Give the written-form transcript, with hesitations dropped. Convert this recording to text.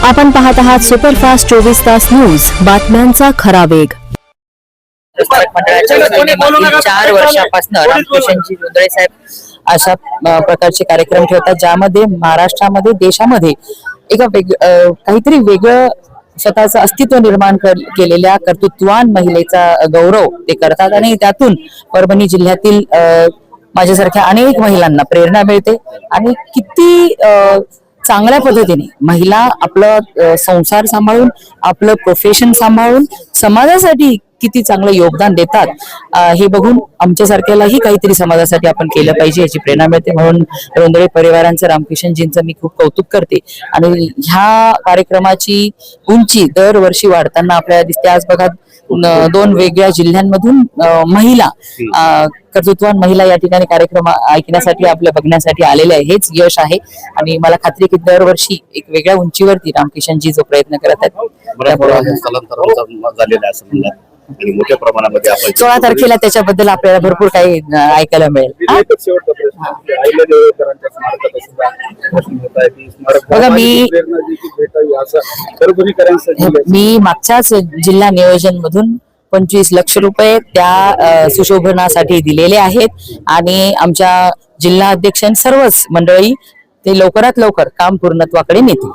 आपण पाहत आहात सुपरफास्ट 24 तास न्यूज, बातम्यांचा खरा वेग। मंडळाच्या 4 वर्षापासून रामकिशनजी जोंधळे साहेब अशा प्रकारचे कार्यक्रम ठेवतात, ज्यामध्ये महाराष्ट्रामध्ये देशामध्ये एका काहीतरी वेगळं स्वतःचं अस्तित्व निर्माण केलेल्या कर्तृत्ववान महिलेचा गौरव ते करतात आणि त्यातून परभणी जिल्ह्यातील माझ्यासारख्या अनेक महिलांना प्रेरणा मिळते आणि किती चांगल्या पद्धतीने महिला आपलं संसार सांभाळून आपलं प्रोफेशन सांभाळून समाजासाठी किती चांगलं योगदान देतात हे बघून आमच्यासारख्यालाही काहीतरी समाजासाठी आपण केलं पाहिजे याची प्रेरणा मिळते। म्हणून जोंधळे परिवारांचं रामकिशनजींचं मी खूप कौतुक करते आणि ह्या कार्यक्रमाची उंची दरवर्षी वाढताना आपल्याला दिसते। आज बघा 2 वेगळ्या जिल्ह्यांमधून महिला कर्तृत्ववान महिला या ठिकाणी कार्यक्रम ऐकण्यासाठी आपल्या बघण्यासाठी आलेले आहे, हेच यश आहे आणि मला खात्री आहे की दरवर्षी एक वेगळ्या उंचीवरती रामकिशनजी जो प्रयत्न करत आहेत आणि मोठ्या प्रमाणामध्ये 16 तारखेला त्याच्याबद्दल आपल्याला भरपूर काही ऐकायला मिळेल। बघा मी मागच्याच जिल्हा नियोजन मधून 25 लाख रुपये त्या सुशोभनासाठी दिलेले आहेत आणि आमच्या जिल्हा अध्यक्ष सर्वच मंडळी ते लवकरात लवकर काम पूर्णत्वाकडे नेतील।